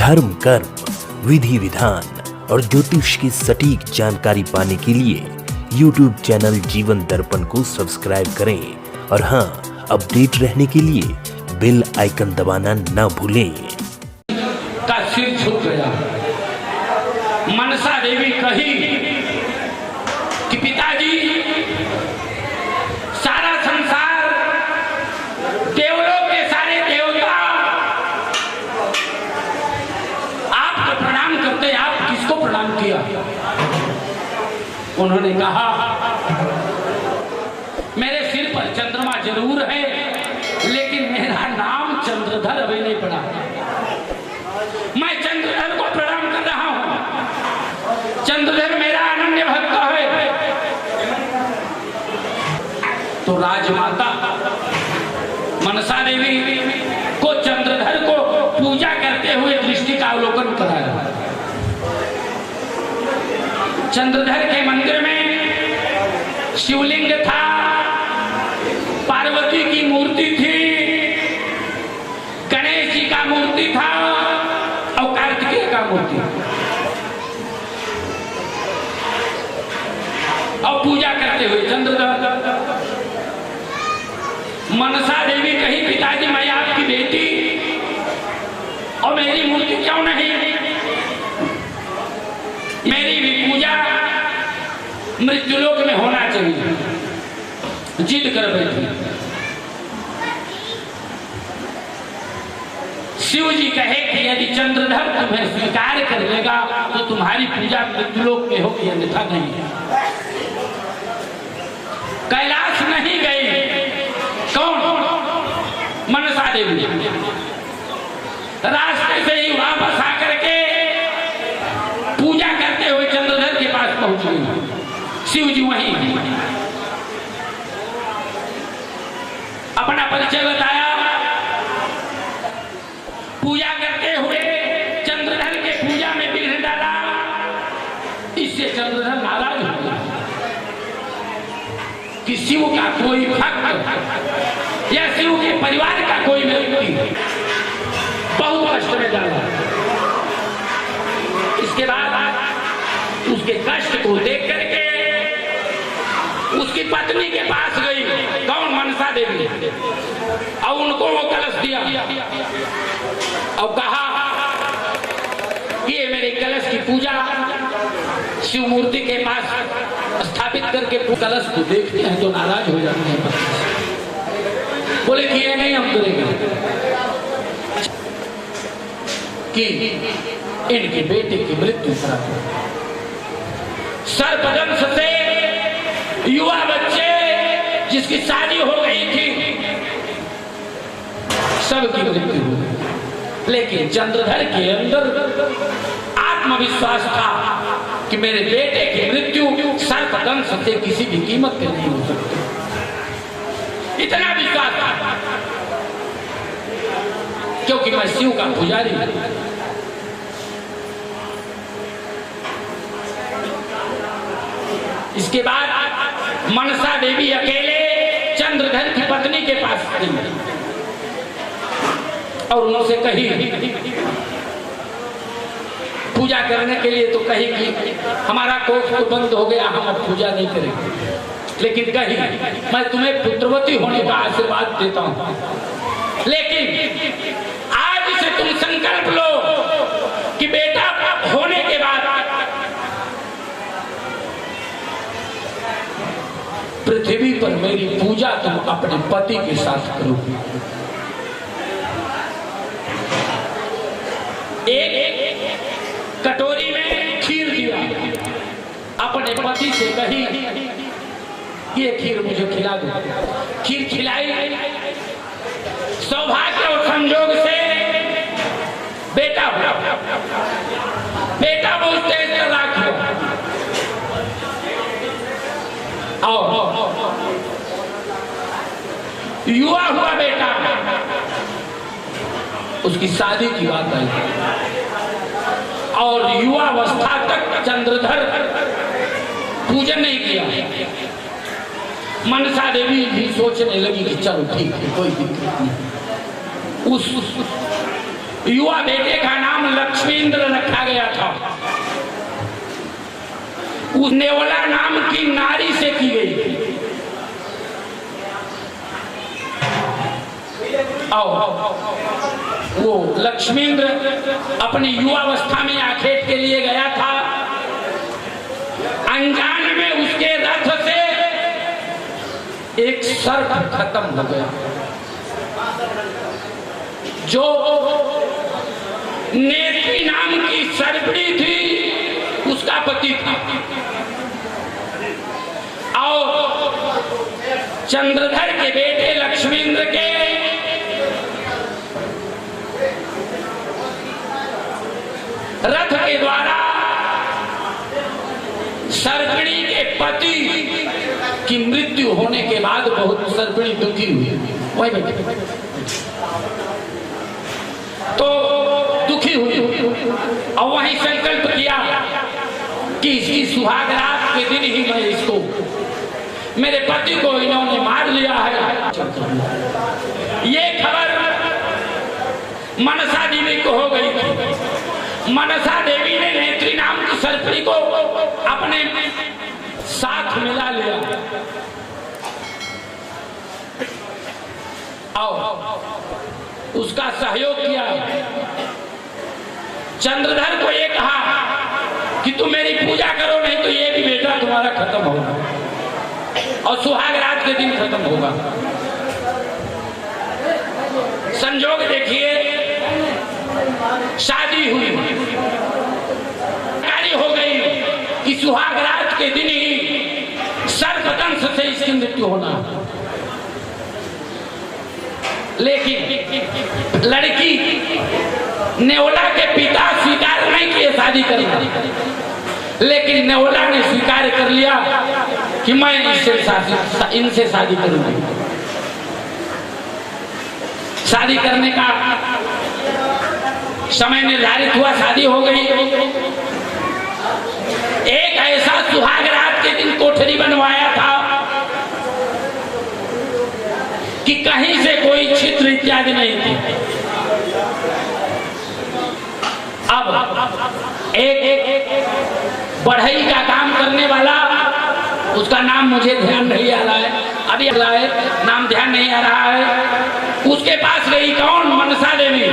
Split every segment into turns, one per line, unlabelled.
धर्म, कर्म, विधि विधान और ज्योतिष की सटीक जानकारी पाने के लिए YouTube चैनल जीवन दर्पण को सब्सक्राइब करें और हाँ, अपडेट रहने के लिए बेल आइकन दबाना ना भूलें।
का सिर झुक गया। मनसा देवी कही कि पिताजी, सारा संसार, देवलोक के सारे देवता आपको प्रणाम करते, आप किसको प्रणाम किया? उन्होंने कहा, मेरे सिर पर चंद्रमा जरूर है, लेकिन मेरा नाम चंद्रधर अभी नहीं पड़ा। मैं चंद्रधर को प्रणाम कर रहा हूं। चंद्रधर मेरा अनन्य भक्त है। तो राजमाता मनसा देवी को चंद्रधर को पूजा करते हुए दृष्टि का अवलोकन कराया। चंद्रधर के मंदिर में शिवलिंग था, पार्वती की मूर्ति थी, गणेश जी का मूर्ति था और कार्तिकेय का मूर्ति। और पूजा करते हुए चंद्रधर, मनसा देवी कही, पिताजी मैं आपकी बेटी और मेरी मूर्ति क्यों नहीं? मेरी भी पूजा मृत्युलोक में होना चाहिए। जिद कर बैठी। शिव जी कहे कि यदि चंद्रधर तुम्हें स्वीकार कर लेगा तो तुम्हारी पूजा मृत्युलोक में होगी, अन्यथा नहीं। कैलाश नहीं गई। कौन? मनसा देवी। रास्ते से ही वापस आकर के पूजा करते हुए चंद्रधर के पास पहुंच गई। शिव जी वहीं अपना परिचय बताया। पूजा करते हुए चंद्रधर के पूजा में विघ्न डाला। इससे चंद्रधर नाराज हो गया कि शिव का कोई भक्त या शिव के परिवार का कोई व्यक्ति बहुत कष्ट में डाला। इसके बाद उसके कष्ट को देख करके उसकी पत्नी के पास गई। कौन? मनसा देवी। और उनको वो कलश दिया और कहा, ये मेरे कलश की पूजा शिव मूर्ति के पास स्थापित करके कलश को देखते हैं तो नाराज हो जाते हैं। बोले कि ये नहीं हम करेंगे कि इनके बेटे की मृत्यु करा दो। सर्पदंश से युवा बच्चे जिसकी शादी हो गई थी, सबकी मृत्यु हो गई। लेकिन चंद्रधर के अंदर आत्मविश्वास था कि मेरे बेटे की मृत्यु सर्पदंश से किसी भी कीमत पे नहीं हो सकती। इतना विश्वास था क्योंकि मैं शिव का पुजारी हूं। इसके बाद मनसा देवी अकेले चंद्रधर की पत्नी के पास गई और उनसे कही, पूजा करने के लिए तो कही कि हमारा कोष तो बंद हो गया, हम अब पूजा नहीं करेंगे। लेकिन कही, मैं तुम्हें पुत्रवती होने का आशीर्वाद देता हूं, लेकिन आज से तुम संकल्प लो कि बेटा होने के बाद पृथ्वी पर मेरी पूजा तुम अपने पति के साथ करोगे। एक कटोरी में खीर दिया, अपने पति से कही, ये खीर मुझे खिला दो। खीर खिलाई। सौभाग्य और संयोग से बेटा हुआ। बेटा वो स्टेज पर रख और युवा हुआ बेटा, उसकी शादी की बात आई और युवावस्था तक चंद्रधर पूजन नहीं किया। मनसा देवी भी सोचने लगी कि चलो ठीक है, कोई दिक्कत नहीं। उस युवा बेटे का नाम लक्ष्मीन्द्र रखा गया था। उस नेवला नाम की नारी से की गई। और वो लक्ष्मीन्द्र अपनी युवावस्था में आखेट के लिए गया था। अनजान में उसके रथ से एक सर्प खत्म हो गया। जो नेत्री नाम की सर्पणी थी उसका पति था। और चंद्रधर के बेटे लक्ष्मीन्द्र के रथ के द्वारा सर्पिणी के पति की मृत्यु होने के बाद बहुत सर्पिणी दुखी हुई। वही बैठे तो दुखी हुई और वही संकल्प किया कि इसकी सुहाग रात के दिन ही मैं इसको, मेरे पति को इन्होंने मार लिया है। ये खबर मनसा देवी को हो गई थी। मनसा देवी ने नेत्री नाम की सर्पिणी को अपने साथ मिला लिया और उसका सहयोग किया। चंद्रधर को ये कहा कि तुम मेरी पूजा करो, नहीं तो ये भी बेटा तुम्हारा खत्म होगा और सुहाग रात के दिन खत्म होगा। संजोग देखिए, शादी हुई, कार्य हो गई कि सुहाग रात के दिन ही सर्पदंश से इसकी मृत्यु होना। लेकिन लड़की नेवला के पिता स्वीकार नहीं किए शादी करना, लेकिन नेवला ने स्वीकार कर लिया कि मैं इनसे शादी करूंगी। शादी करने का समय निर्धारित हुआ, शादी हो गई। एक ऐसा सुहाग रात के दिन कोठरी बनवाया था कि कहीं से कोई छिद्र इत्यादि नहीं थी। अब एक बढ़ई का काम करने वाला, उसका नाम मुझे ध्यान नहीं आ रहा है, अभी नाम ध्यान नहीं आ रहा है। उसके पास गई, कौन? मनसा देवी।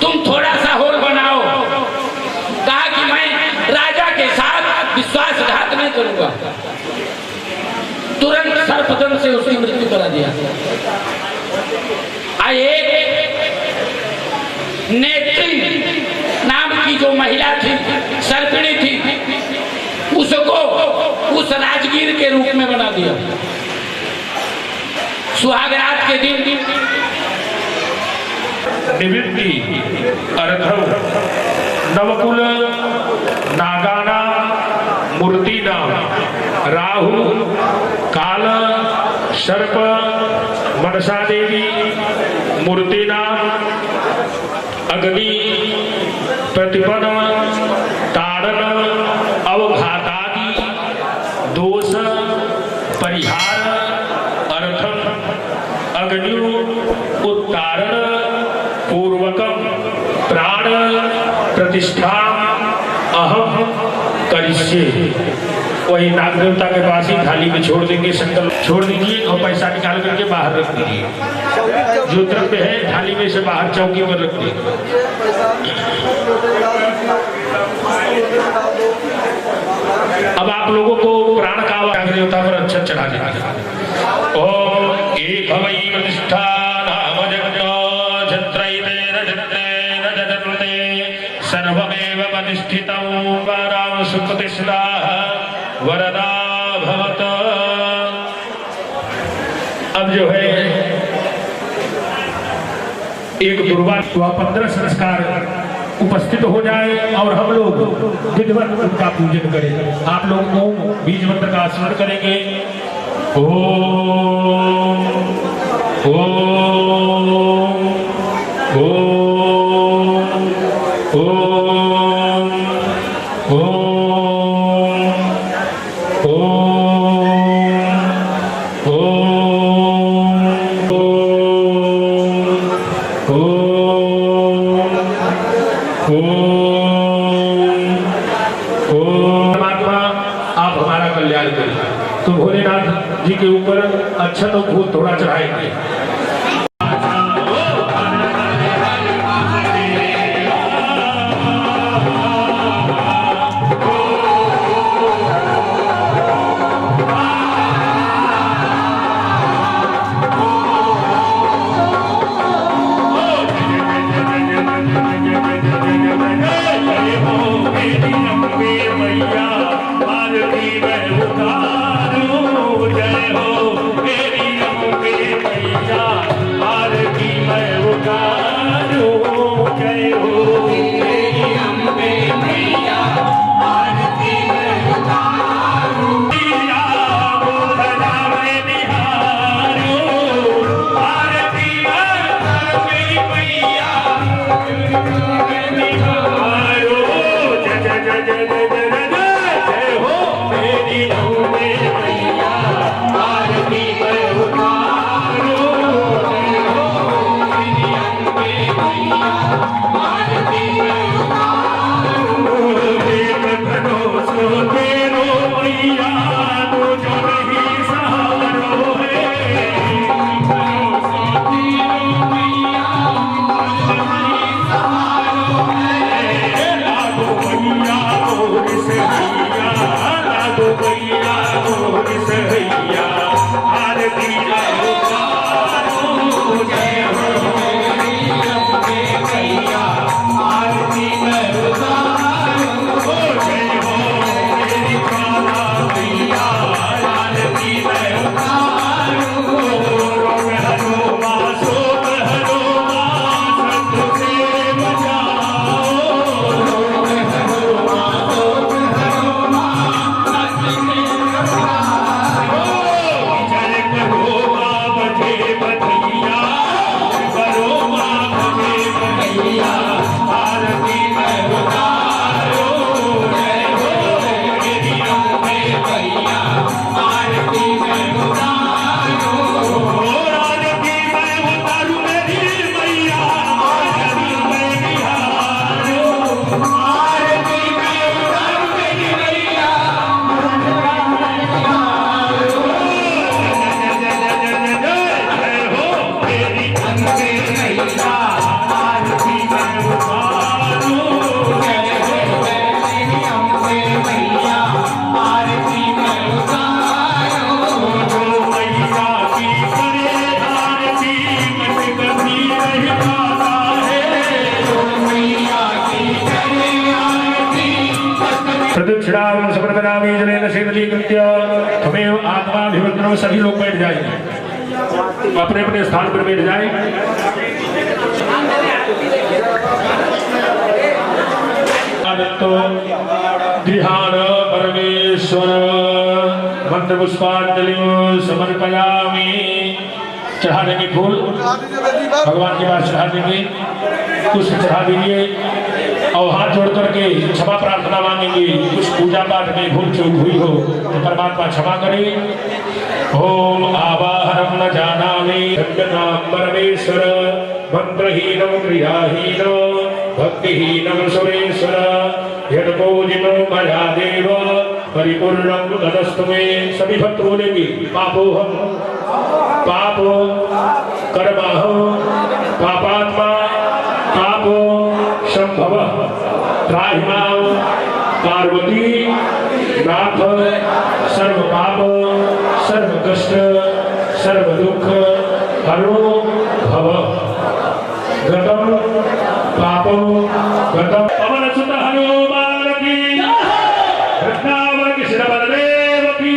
तुम थोड़ा सा होल बनाओ। कहा कि मैं राजा के साथ विश्वासघात नहीं करूंगा। तुरंत सर्पदंश से उसकी मृत्यु करा दिया। एक नेत्री नाम की जो महिला थी, सर्पिणी थी, उसको उस राजगीर के रूप में बना दिया। सुहाग रात के दिन
निवृत्ति अर्थव नवकुल नागाना मूर्तिना राहु काल सर्प मनसा देवी मूर्तिना अग्नि प्रतिपन ताड़न अवघातादि दोष परिहार अर्थम अग्नि उत्तारण पूर्वकम प्राण प्रतिष्ठा अहम करिष्ये। वही नाग देवता के पास ही थाली में छोड़ देंगे, संकल्प छोड़ दीजिए और पैसा निकाल करके बाहर रख दीजिए। जो द्रव्य है थाली में से बाहर चौकी पर रख दीजिए। अब आप लोगों को प्राण का नाग देवता पर अच्छा चढ़ा देंगे। ओम एक हवै प्रतिष्ठा सर्वमेव प्रतिष्ठितं वराम सुप्रतिष्ठा वरदा भवत। अब जो है एक दुर्वा 15 संस्कार उपस्थित हो जाए और हम लोग विधिवत उनका पूजन करें। आप लोग ओम बीज मंत्र का स्मरण करेंगे। ओम ओम ओम ओम परमात्मा आप हमारा कल्याण करिए। तो भोलेनाथ जी के ऊपर अच्छा तो फूल थोड़ा चढ़ाएंगे। प्रदक्षिणां समर्पयामि जलेन शीतलीकृत्य। त्वमेव आत्माभिवन्द्रं। सभी लोग बैठ जाएं, अपने अपने स्थान पर बैठ जाएं। ध्यान परमेश्वर मंत्र पुष्पांजलि समर्पयामि। चढ़ा देंगे फूल, भगवान के पास चढ़ा देंगे, पुष्प चढ़ा दीजिए और हाथ जोड़ करके क्षमा प्रार्थना मांगेंगे। कुछ पूजा पाठ में भूल चूक हुई हो तो परमात्मा क्षमा करे। ओम आवाहनम न जानामि जगन्नाथ परमेश्वर मंत्रहीनं क्रियाहीनं भक्तिहीनं सुरेश्वर यदपूजितो मया देव परिपूर्णं तदस्तु मे। सभी भक्त बोलेंगे पापोहम पापो कर्माहम पापात्मा पापो संभव त्राहिमां पार्वती नाथ सर्व पाप सर्व कष्ट सर्व दुख हरो भव। गतम पापो गतम पवन सुत हनुमान की वृंदावन कृष्ण बलदेव की।